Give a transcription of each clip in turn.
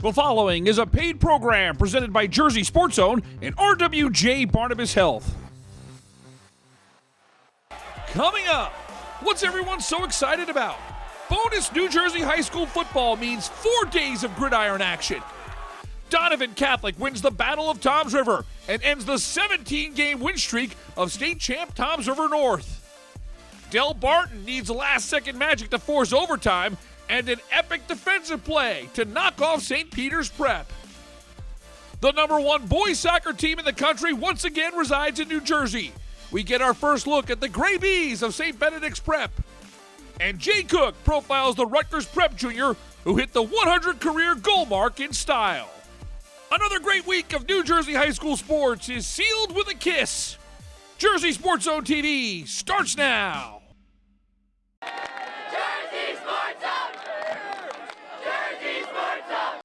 The following is a paid program presented by Jersey Sports Zone and RWJ Barnabas Health. Coming up, what's everyone so excited about? Bonus New Jersey High School football means 4 days of gridiron action. Donovan Catholic wins the Battle of Toms River and ends the 17-game win streak of state champ Toms River North. Barton needs last-second magic to force overtime and an epic defensive play to knock off St. Peter's Prep. The #1 boys soccer team in the country once again resides in New Jersey. We get our first look at the Gray Bees of St. Benedict's Prep. And Jay Cook profiles the Rutgers Prep Junior who hit the 100 career goal mark in style. Another great week of New Jersey high school sports is sealed with a kiss. Jersey Sports Zone TV starts now. Jersey Sports Zone! Jersey Sports Zone!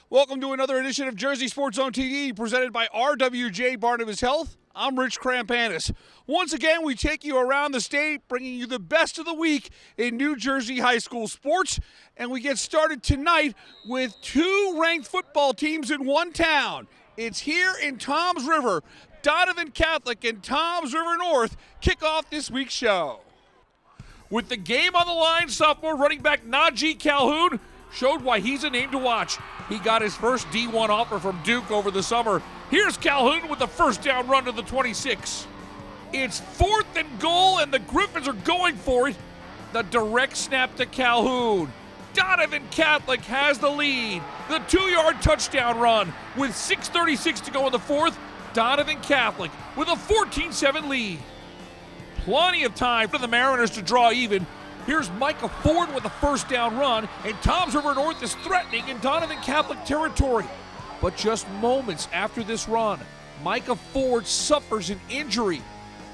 Welcome to another edition of Jersey Sports Zone TV presented by RWJ Barnabas Health. I'm Rich Krampanis. Once again, we take you around the state, bringing you the best of the week in New Jersey high school sports. And we get started tonight with 2 ranked football teams in one town. It's here in Toms River. Donovan Catholic and Toms River North kick off this week's show. With the game on the line, sophomore running back Najee Calhoun showed why he's a name to watch. He got his first D1 offer from Duke over the summer. Here's Calhoun with the first down run to the 26. It's 4th and goal, and the Griffins are going for it. The direct snap to Calhoun. Donovan Catholic has the lead. The 2-yard touchdown run with 6:36 to go in the fourth. Donovan Catholic with a 14-7 lead. Plenty of time for the Mariners to draw even. Here's Micah Ford with a first down run, and Toms River North is threatening in Donovan Catholic territory. But just moments after this run, Micah Ford suffers an injury.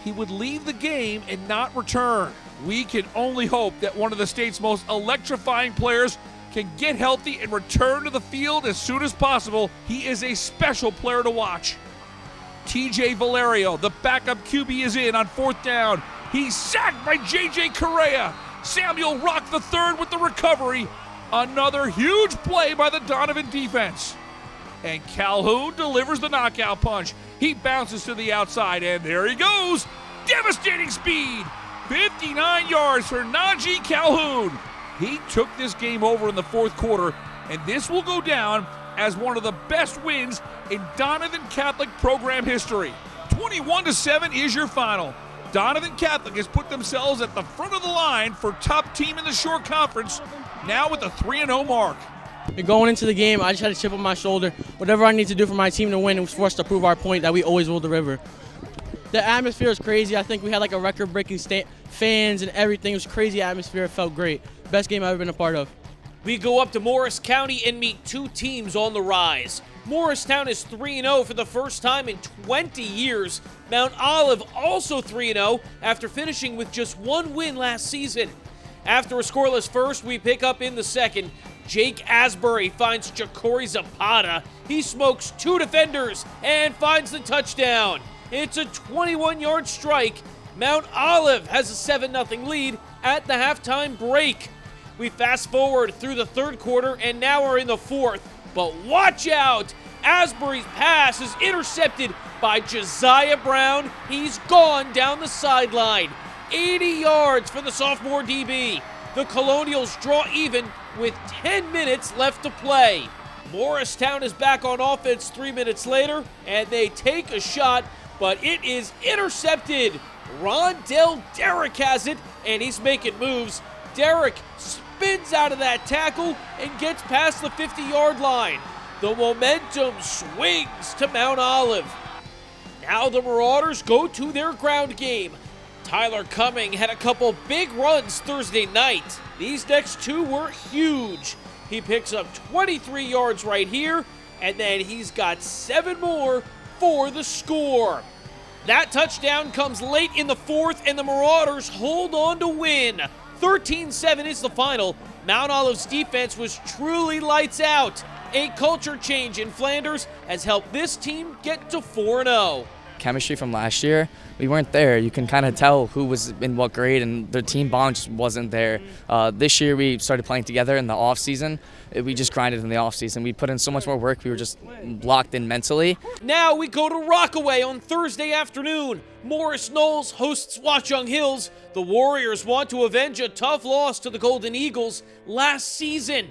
He would leave the game and not return. We can only hope that one of the state's most electrifying players can get healthy and return to the field as soon as possible. He is a special player to watch. TJ Valerio, the backup QB, is in on 4th down. He's sacked by JJ Correa. Samuel Rock III with the recovery. Another huge play by the Donovan defense. And Calhoun delivers the knockout punch. He bounces to the outside, and there he goes. Devastating speed. 59 yards for Najee Calhoun. He took this game over in the 4th quarter, and this will go down as one of the best wins in Donovan Catholic program history. 21-7 is your final. Donovan Catholic has put themselves at the front of the line for top team in the Shore Conference, now with a 3-0 mark. Going into the game, I just had a chip on my shoulder. Whatever I need to do for my team to win, it was for us to prove our point that we always rule the river. The atmosphere is crazy. I think we had like a record-breaking fans and everything. It was a crazy atmosphere. It felt great. Best game I've ever been a part of. We go up to Morris County and meet 2 teams on the rise. Morristown is 3-0 for the first time in 20 years. Mount Olive also 3-0 after finishing with just 1 win last season. After a scoreless first, we pick up in the second. Jake Asbury finds Ja'Cory Zapata. He smokes 2 defenders and finds the touchdown. It's a 21-yard strike. Mount Olive has a 7-0 lead at the halftime break. We fast forward through the 3rd quarter and now are in the 4th. But watch out! Asbury's pass is intercepted by Josiah Brown. He's gone down the sideline. 80 yards for the sophomore DB. The Colonials draw even with 10 minutes left to play. Morristown is back on offense 3 minutes later, and they take a shot, but it is intercepted. Rondell Derrick has it, and he's making moves. Derrick spins out of that tackle and gets past the 50-yard line. The momentum swings to Mount Olive. Now the Marauders go to their ground game. Tyler Cumming had a couple big runs Thursday night. These next two were huge. He picks up 23 yards right here, and then he's got 7 more for the score. That touchdown comes late in the fourth, and the Marauders hold on to win. 13-7 is the final. Mount Olive's defense was truly lights out. A culture change in Flanders has helped this team get to 4-0. Chemistry from last year, we weren't there. You can kind of tell who was in what grade, and the team bond just wasn't there. This year we started playing together in the off season. We just grinded in the off season. We put in so much more work. We were just locked in mentally. Now we go to Rockaway on Thursday afternoon. Knowles hosts Watchung Hills. The Warriors want to avenge a tough loss to the Golden Eagles last season.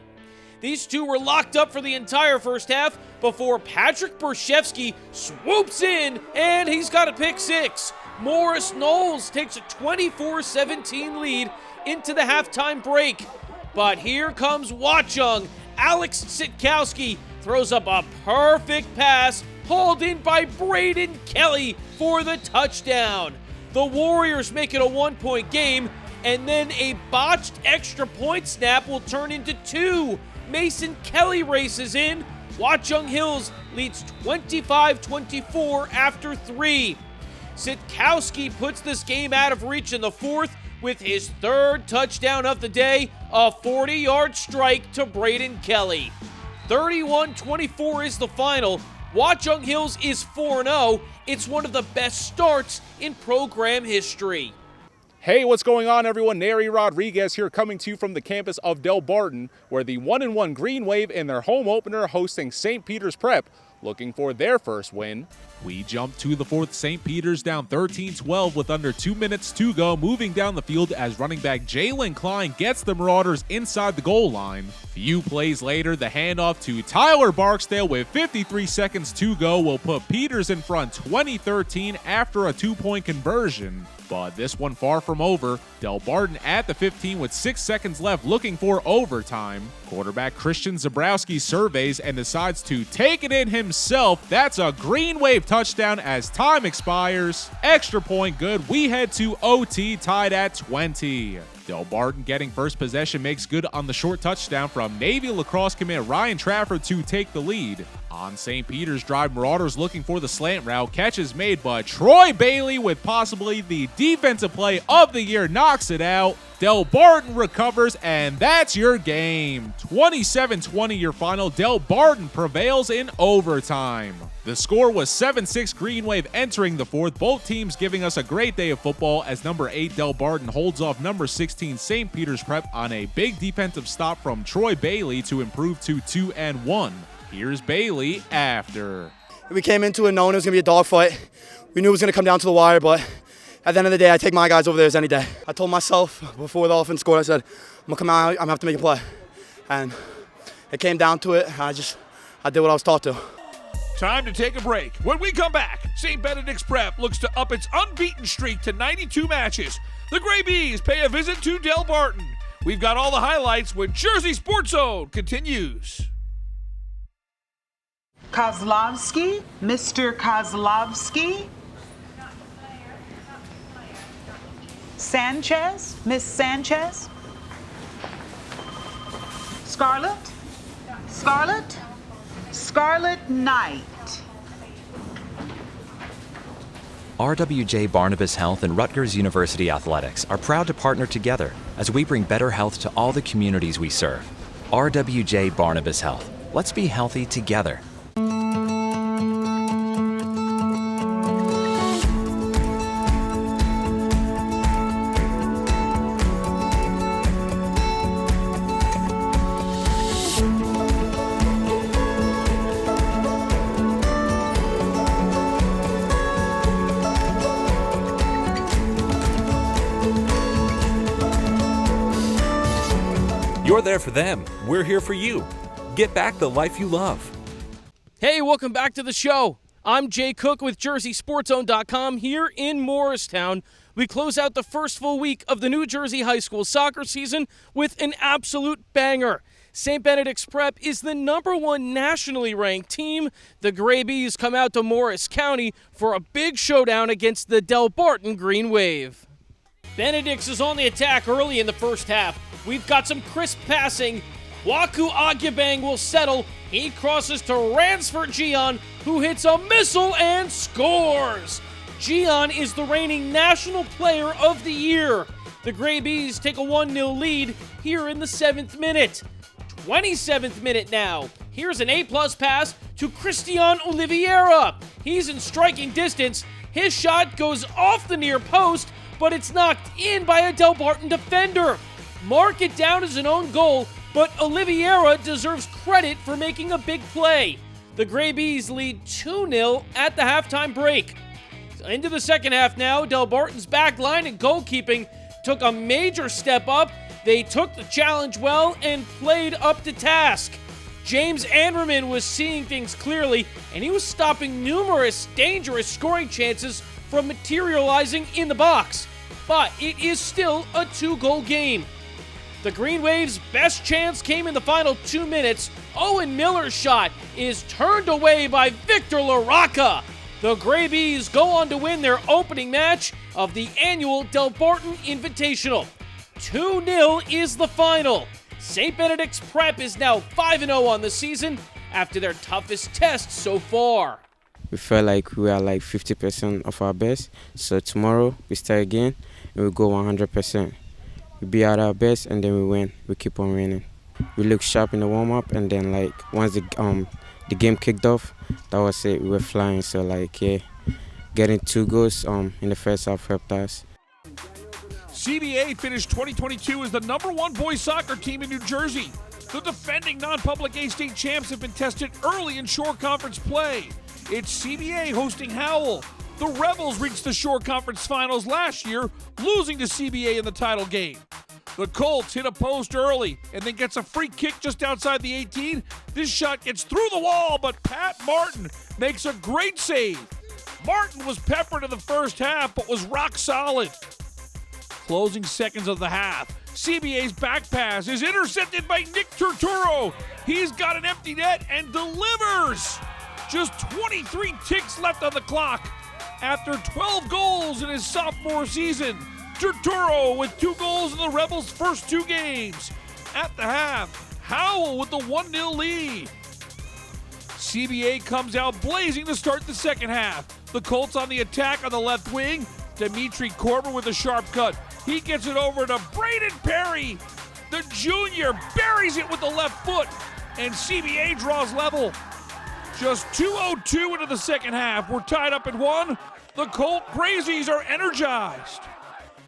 These two were locked up for the entire first half before Patrick Bershevsky swoops in, and he's got a pick six. Knowles takes a 24-17 lead into the halftime break. But here comes Watchung. Alex Sitkowski throws up a perfect pass, hauled in by Braden Kelly for the touchdown. The Warriors make it a 1-point game, and then a botched extra point snap will turn into 2. Mason Kelly races in. Watchung Hills leads 25-24 after 3. Sitkowski puts this game out of reach in the fourth with his third touchdown of the day, a 40-yard strike to Braden Kelly. 31-24 is the final. Watchung Hills is 4-0. It's one of the best starts in program history. Hey, what's going on, everyone? Neri Rodriguez here, coming to you from the campus of Del Barton, where the 1-1 Green Wave in their home opener hosting St. Peter's Prep, looking for their first win. We jump to the fourth. St. Peter's down 13-12 with under 2 minutes to go, moving down the field as running back Jalen Klein gets the Marauders inside the goal line. Few plays later, the handoff to Tyler Barksdale with 53 seconds to go will put Peters in front 20-13 after a 2-point conversion. But this one far from over. Del Barton at the 15 with 6 seconds left, looking for overtime. Quarterback Christian Zabrowski surveys and decides to take it in himself. That's a Green Wave touchdown as time expires. Extra point good. We head to OT, tied at 20. Del Barton getting first possession makes good on the short touchdown from Navy lacrosse commit Ryan Trafford to take the lead. On St. Peter's drive, Marauders looking for the slant route. Catch is made, but Troy Bailey, with possibly the defensive play of the year, knocks it out. Del Barton recovers, and that's your game. 27-20 your final. Del Barton prevails in overtime. The score was 7-6 Green Wave entering the fourth. Both teams giving us a great day of football as number 8 Del Barton holds off number 16 St. Peter's Prep on a big defensive stop from Troy Bailey to improve to 2-1. Here's Bailey after. We came into it knowing it was going to be a dogfight. We knew it was going to come down to the wire, but at the end of the day, I take my guys over there as any day. I told myself before the offense scored, I said, I'm going to come out, I'm going to have to make a play. And it came down to it. I did what I was taught to. Time to take a break. When we come back, St. Benedict's Prep looks to up its unbeaten streak to 92 matches. The Gray Bees pay a visit to Del Barton. We've got all the highlights when Jersey Sports Zone continues. Kozlovsky, Mr. Kozlovsky. Sanchez, Miss Sanchez. Scarlett, Scarlett, Scarlett Knight. RWJ Barnabas Health and Rutgers University Athletics are proud to partner together as we bring better health to all the communities we serve. RWJ Barnabas Health. Let's be healthy together. You're there for them. We're here for you. Get back the life you love. Hey, welcome back to the show. I'm Jay Cook with JerseySportsZone.com here in Morristown. We close out the first full week of the New Jersey high school soccer season with an absolute banger. St. Benedict's Prep is the #1 nationally ranked team. The Gray Bees come out to Morris County for a big showdown against the Del Barton Green Wave. Benedict is on the attack early in the first half. We've got some crisp passing. Waku Agyabang will settle. He crosses to Ransford Gian, who hits a missile and scores. Gian is the reigning National Player of the Year. The Gray Bees take a 1-0 lead here in the 7th minute. 27th minute now. Here's an A-plus pass to Christian Oliveira. He's in striking distance. His shot goes off the near post, but it's knocked in by a Del Barton defender. Mark it down as an own goal, but Oliveira deserves credit for making a big play. The Gray Bees lead 2-0 at the halftime break. Into the second half now, Del Barton's back line and goalkeeping took a major step up. They took the challenge well and played up to task. James Anderman was seeing things clearly, and he was stopping numerous dangerous scoring chances from materializing in the box. But it is still a 2-goal game. The Green Waves' best chance came in the final 2 minutes. Owen Miller's shot is turned away by Victor LaRocca. The Gray Bees go on to win their opening match of the annual Del Barton Invitational. 2-0 is the final. St. Benedict's prep is now 5-0 on the season after their toughest test so far. We felt like we are like 50% of our best. So tomorrow we start again and we go 100%. We be at our best and then we win. We keep on winning. We look sharp in the warm-up and then like once the game kicked off, that was it. We were flying. So like yeah, getting 2 goals in the first half helped us. CBA finished 2022 as the #1 boys soccer team in New Jersey. The defending non-public A state champs have been tested early in Shore Conference play. It's CBA hosting Howell. The Rebels reached the Shore Conference Finals last year, losing to CBA in the title game. The Colts hit a post early and then gets a free kick just outside the 18. This shot gets through the wall, but Pat Martin makes a great save. Martin was peppered in the first half, but was rock solid. Closing seconds of the half, CBA's back pass is intercepted by Nick Turturro. He's got an empty net and delivers. Just 23 ticks left on the clock. After 12 goals in his sophomore season, Turturro with 2 goals in the Rebels' first 2 games. At the half, Howell with the 1-0 lead. CBA comes out blazing to start the second half. The Colts on the attack on the left wing. Dimitri Korber with a sharp cut. He gets it over to Braden Perry. The junior buries it with the left foot, and CBA draws level. Just 2:02 into the second half. We're tied up at 1. The Colt Crazies are energized.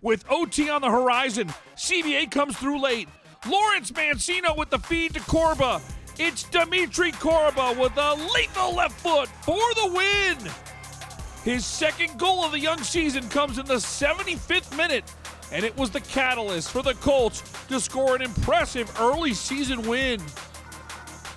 With OT on the horizon, CBA comes through late. Lawrence Mancino with the feed to Korba. It's Dimitri Korba with a lethal left foot for the win. His second goal of the young season comes in the 75th minute, and it was the catalyst for the Colts to score an impressive early season win.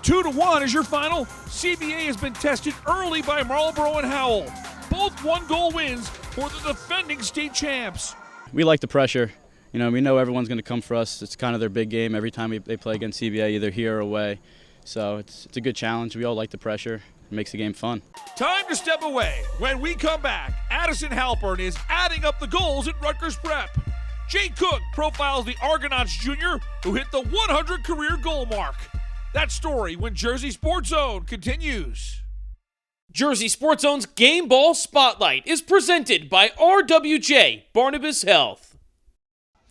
2-1 is your final. CBA has been tested early by Marlboro and Howell. Both 1-goal wins for the defending state champs. We like the pressure. You know, we know everyone's going to come for us. It's kind of their big game every time they play against CBA, either here or away. So it's a good challenge. We all like the pressure. It makes the game fun. Time to step away. When we come back, Addison Halpern is adding up the goals at Rutgers Prep. Jay Cook profiles the Argonauts Jr. who hit the 100 career goal mark. That story when Jersey Sports Zone continues. Jersey Sports Zone's Game Ball Spotlight is presented by RWJ Barnabas Health.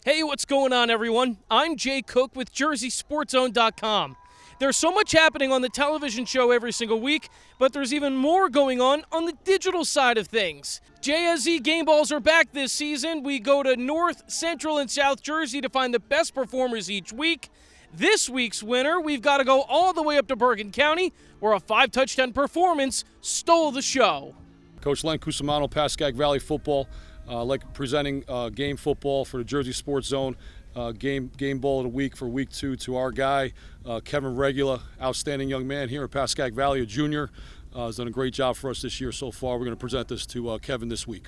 Hey, what's going on, everyone? I'm Jay Cook with JerseySportsZone.com. There's so much happening on the television show every single week, but there's even more going on the digital side of things. JSZ Game Balls are back this season. We go to North, Central, and South Jersey to find the best performers each week. This week's winner, we've got to go all the way up to Bergen County, where a 5-touchdown performance stole the show. Coach Len Cusimano, Pascagoula Valley Football, like presenting game football for the Jersey Sports Zone. Game ball of the week for week 2 to our guy, Kevin Regula, outstanding young man here in Pascagoula Valley, a junior. Has done a great job for us this year so far. We're going to present this to Kevin this week.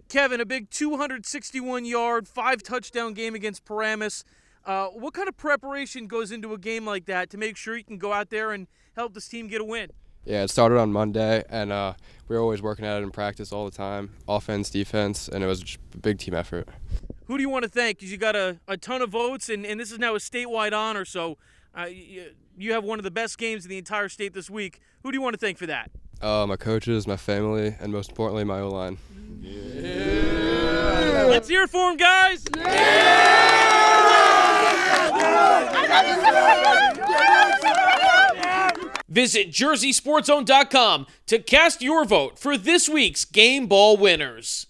Kevin, a big 261-yard, 5-touchdown game against Paramus. What kind of preparation goes into a game like that to make sure you can go out there and help this team get a win? Yeah, it started on Monday, and we were always working at it in practice all the time, offense, defense, and it was just a big team effort. Who do you want to thank? Because you got a ton of votes, and this is now a statewide honor, so you have one of the best games in the entire state this week. Who do you want to thank for that? My coaches, my family, and most importantly, my O-line. Yeah. Let's hear it for them, guys! Visit JerseySportsZone.com to cast your vote for this week's Game Ball winners.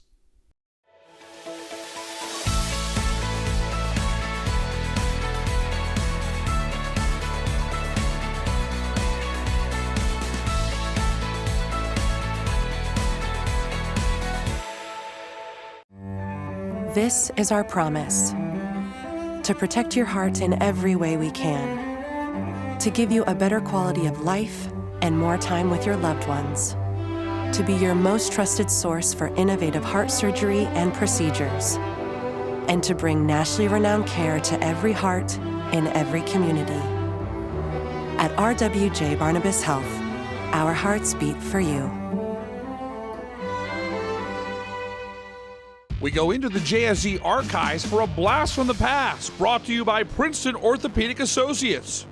This is our promise, to protect your heart in every way we can, to give you a better quality of life and more time with your loved ones, to be your most trusted source for innovative heart surgery and procedures, and to bring nationally renowned care to every heart in every community. At RWJ Barnabas Health, our hearts beat for you. We go into the JSZ archives for a blast from the past, brought to you by Princeton Orthopedic Associates.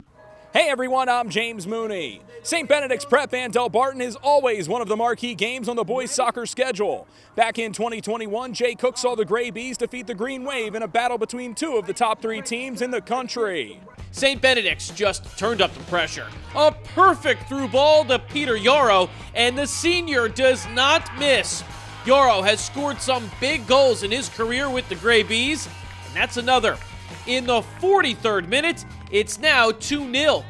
Hey everyone, I'm James Mooney. St. Benedict's Prep and Del Barton is always one of the marquee games on the boys' soccer schedule. Back in 2021, Jay Cook saw the Gray Bees defeat the Green Wave in a battle between two of the top 3 teams in the country. St. Benedict's just turned up the pressure. A perfect through ball to Peter Yarrow, and the senior does not miss. Yarrow has scored some big goals in his career with the Gray Bees, and that's another. In the 43rd minute, it's now 2-0.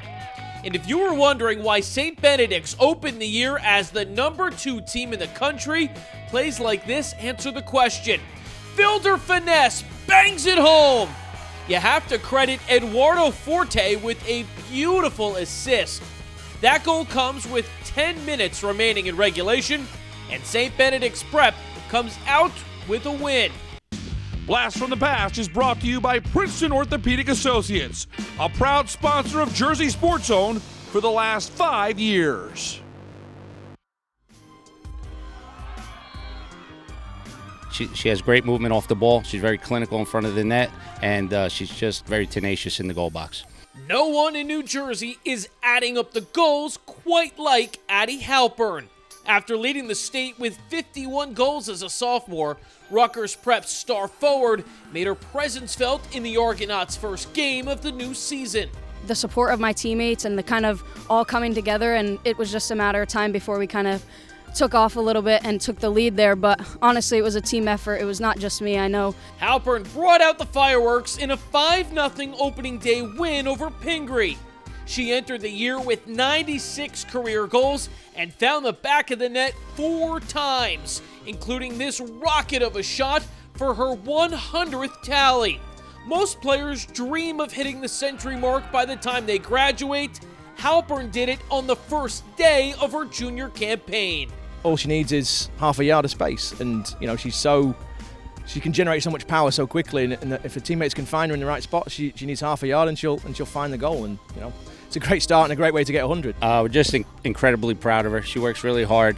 And if you were wondering why St. Benedict's opened the year as the number 2 team in the country, plays like this answer the question. Fielder Finesse bangs it home. You have to credit Eduardo Forte with a beautiful assist. That goal comes with 10 minutes remaining in regulation, and St. Benedict's Prep comes out with a win. Blast from the Past is brought to you by Princeton Orthopedic Associates, a proud sponsor of Jersey Sports Zone for the last 5 years. She has great movement off the ball. She's very clinical in front of the net, and she's just very tenacious in the goal box. No one in New Jersey is adding up the goals quite like Addie Halpern. After leading the state with 51 goals as a sophomore, Rutgers Prep's star forward made her presence felt in the Argonauts' first game of the new season. The support of my teammates and the kind of all coming together, and it was just a matter of time before we kind of took off a little bit and took the lead there, but honestly it was a team effort. It was not just me, I know. Halpern brought out the fireworks in a 5-0 opening day win over Pingree. She entered the year with 96 career goals and found the back of the net 4 times, including this rocket of a shot for her 100th tally. Most players dream of hitting the century mark by the time they graduate. Halpern did it on the first day of her junior campaign. All she needs is half a yard of space, and she can generate so much power so quickly, and if her teammates can find her in the right spot, she needs half a yard and she'll find the goal, and it's a great start and a great way to get 100. We're just incredibly proud of her. She works really hard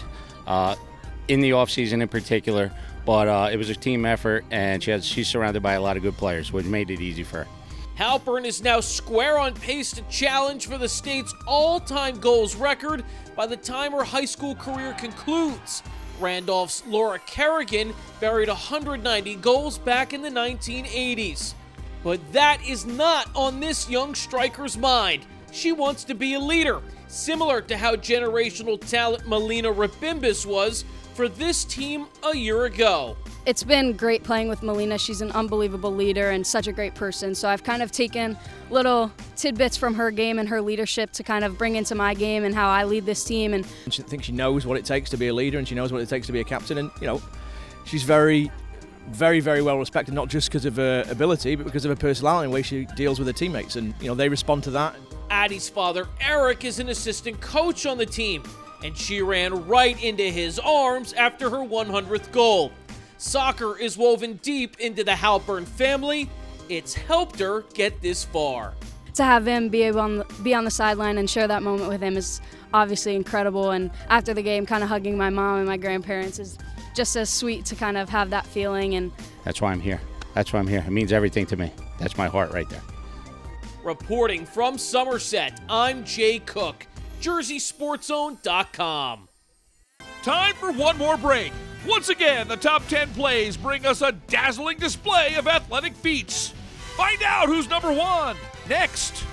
in the offseason in particular, but it was a team effort, and she's surrounded by a lot of good players, which made it easy for her. Halpern is now square on pace to challenge for the state's all-time goals record by the time her high school career concludes. Randolph's Laura Kerrigan buried 190 goals back in the 1980s. But that is not on this young striker's mind. She wants to be a leader, similar to how generational talent Melina Rabimbis was for this team a year ago. It's been great playing with Melina. She's an unbelievable leader and such a great person. So I've kind of taken little tidbits from her game and her leadership to kind of bring into my game and how I lead this team. And I think she knows what it takes to be a leader, and she knows what it takes to be a captain. And she's very, very, very well respected, not just because of her ability, but because of her personality and the way she deals with her teammates. And they respond to that. Addie's father, Eric, is an assistant coach on the team, and she ran right into his arms after her 100th goal. Soccer is woven deep into the Halpern family. It's helped her get this far. to have him be on the sideline and share that moment with him is obviously incredible. And after the game, kind of hugging my mom and my grandparents is just as sweet to kind of have that feeling. And That's why I'm here. That's why I'm here. It means everything to me. That's my heart right there. Reporting from Somerset, I'm Jay Cook, JerseySportsZone.com. Time for one more break. Once again, the top 10 plays bring us a dazzling display of athletic feats. Find out who's number one next.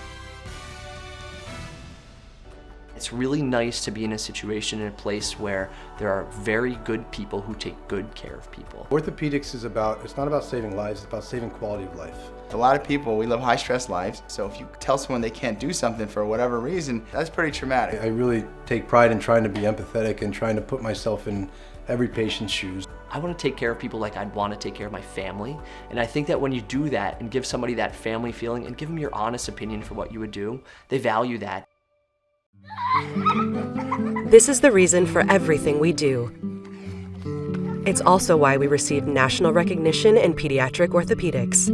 It's really nice to be in a situation, in a place where there are very good people who take good care of people. Orthopedics is it's not about saving lives, it's about saving quality of life. A lot of people, we live high-stress lives, so if you tell someone they can't do something for whatever reason, that's pretty traumatic. I really take pride in trying to be empathetic and trying to put myself in every patient's shoes. I want to take care of people like I'd want to take care of my family, and I think that when you do that and give somebody that family feeling and give them your honest opinion for what you would do, they value that. This is the reason for everything we do. It's also why we receive national recognition in pediatric orthopedics.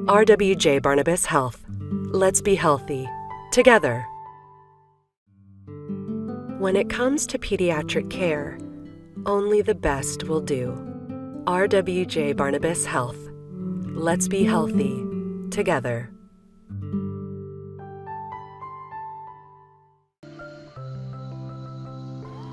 RWJ Barnabas Health. Let's be healthy. Together. When it comes to pediatric care, only the best will do. RWJ Barnabas Health. Let's be healthy. Together.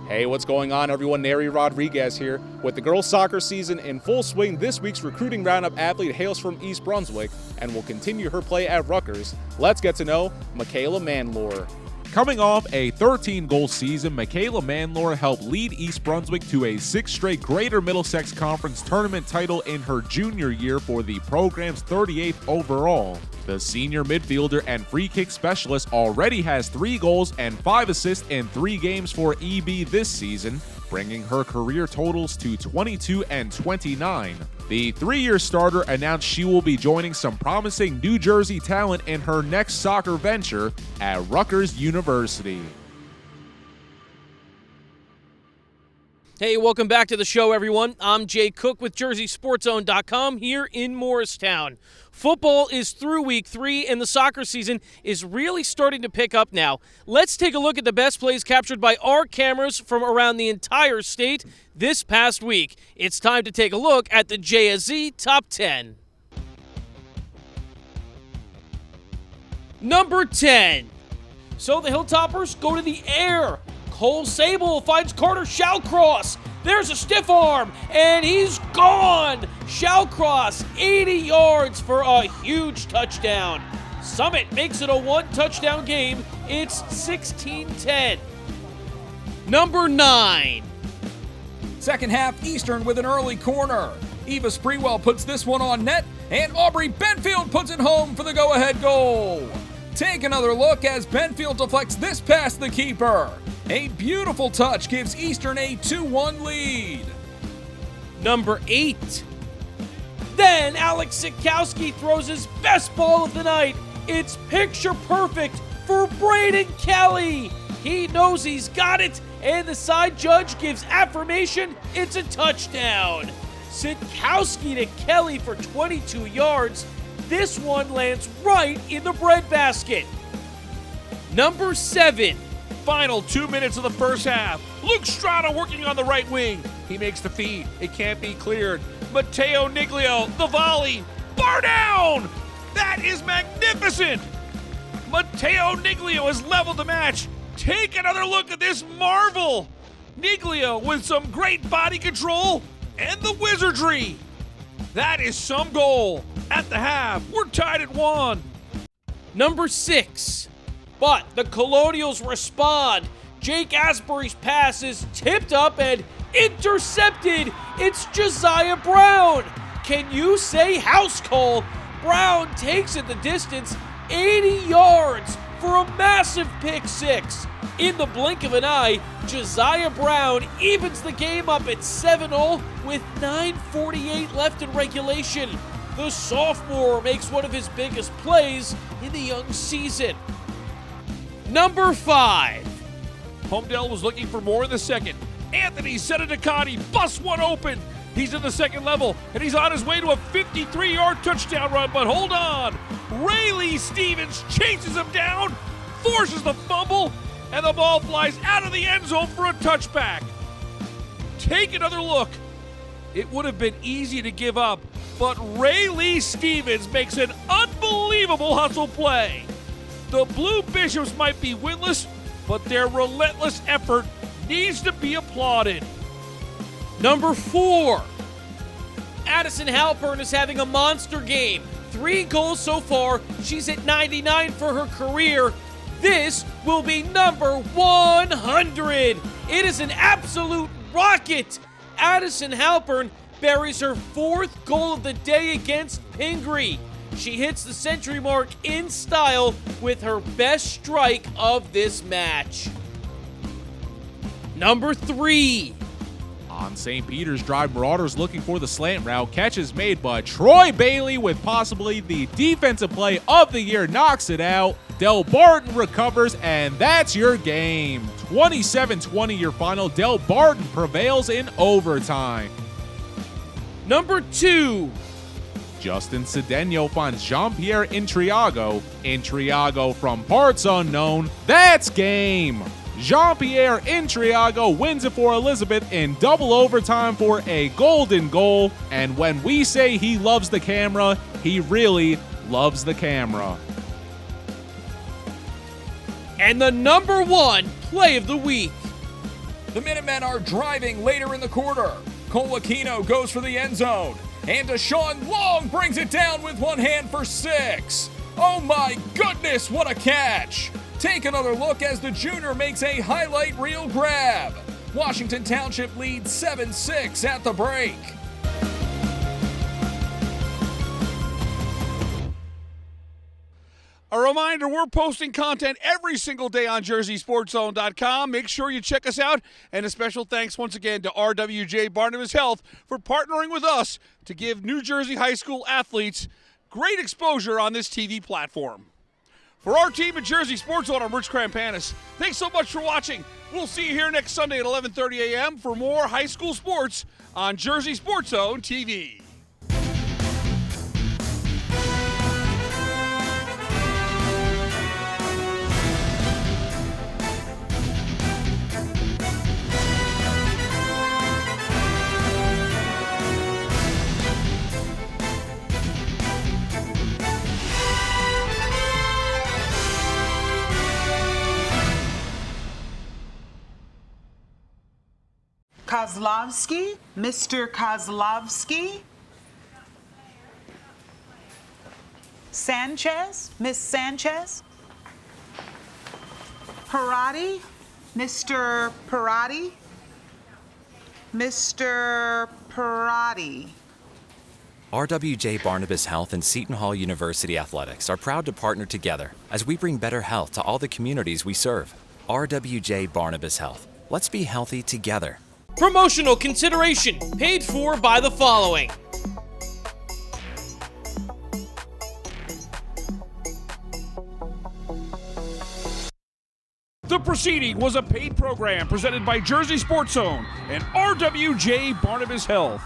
Hey, what's going on, everyone? Neri Rodriguez here. With the girls' soccer season in full swing, this week's recruiting roundup athlete hails from East Brunswick and will continue her play at Rutgers. Let's get to know Michaela Manlor. Coming off a 13-goal season, Michaela Manlor helped lead East Brunswick to a 6th straight Greater Middlesex Conference tournament title in her junior year for the program's 38th overall. The senior midfielder and free kick specialist already has 3 goals and 5 assists in 3 games for EB this season, bringing her career totals to 22 and 29. The 3-year starter announced she will be joining some promising New Jersey talent in her next soccer venture at Rutgers University. Hey, welcome back to the show, everyone. I'm Jay Cook with JerseySportsZone.com here in Morristown. Football is through week 3, and the soccer season is really starting to pick up now. Let's take a look at the best plays captured by our cameras from around the entire state this past week. It's time to take a look at the JSZ Top 10. Number 10. So the Hilltoppers go to the air. Cole Sable finds Carter Shallcross. There's a stiff arm, and he's gone. Shallcross, 80 yards for a huge touchdown. Summit makes it a 1-touchdown game. It's 16-10. Number 9. Second half, Eastern with an early corner. Eva Sprewell puts this one on net, and Aubrey Benfield puts it home for the go-ahead goal. Take another look as Benfield deflects this past the keeper. A beautiful touch gives Eastern a 2-1 lead. Number 8. Then Alex Sikowski throws his best ball of the night. It's picture perfect for Braden Kelly. He knows he's got it, and the side judge gives affirmation it's a touchdown. Sikowski to Kelly for 22 yards. This one lands right in the breadbasket. Number 7. Final 2 minutes of the first half. Luke Strada working on the right wing. He makes the feed. It can't be cleared. Matteo Niglio, the volley. Bar down! That is magnificent! Matteo Niglio has leveled the match. Take another look at this marvel. Niglio with some great body control and the wizardry. That is some goal. At the half, we're tied at 1. Number 6. But the Colonials respond. Jake Asbury's pass is tipped up and intercepted. It's Josiah Brown. Can you say house call? Brown takes it the distance, 80 yards for a massive pick 6. In the blink of an eye, Josiah Brown evens the game up at 7-0 with 9:48 left in regulation. The sophomore makes one of his biggest plays in the young season. Number 5. Homedale was looking for more in the second. Anthony Sedadicati busts one open. He's in the second level, and he's on his way to a 53-yard touchdown run, but hold on. Rayleigh Stevens chases him down, forces the fumble, and the ball flies out of the end zone for a touchback. Take another look. It would have been easy to give up, but Rayleigh Stevens makes an unbelievable hustle play. The Blue Bishops might be winless, but their relentless effort needs to be applauded. Number 4. Addison Halpern is having a monster game. 3 goals so far. She's at 99 for her career. This will be number 100. It is an absolute rocket. Addison Halpern buries her 4th goal of the day against Pingree. She hits the century mark in style with her best strike of this match. Number 3. On St. Peter's Drive, Marauders looking for the slant route. Catch is made, but Troy Bailey, with possibly the defensive play of the year, knocks it out. Del Barton recovers, and that's your game. 27-20 your final. Del Barton prevails in overtime. Number 2. Justin Cedeno finds Jean-Pierre Intriago. Intriago from parts unknown. That's game. Jean-Pierre Intriago wins it for Elizabeth in double overtime for a golden goal. And when we say he loves the camera, he really loves the camera. And the number 1 play of the week. The Minutemen are driving later in the quarter. Cole Aquino goes for the end zone. And Deshaun Long brings it down with one hand for 6. Oh my goodness, what a catch! Take another look as the junior makes a highlight reel grab. Washington Township leads 7-6 at the break. A reminder, we're posting content every single day on JerseySportsZone.com. Make sure you check us out. And a special thanks once again to RWJ Barnabas Health for partnering with us to give New Jersey high school athletes great exposure on this TV platform. For our team at Jersey Sports Zone, I'm Rich Krampanis. Thanks so much for watching. We'll see you here next Sunday at 11:30 a.m. for more high school sports on Jersey Sports Zone TV. Kozlovsky, Mr. Kozlovsky. Sanchez, Miss Sanchez. Parati, Mr. Parati. Mr. Parati. RWJ Barnabas Health and Seton Hall University Athletics are proud to partner together as we bring better health to all the communities we serve. RWJ Barnabas Health. Let's be healthy together. Promotional consideration paid for by the following. The proceeding was a paid program presented by Jersey Sports Zone and RWJ Barnabas Health.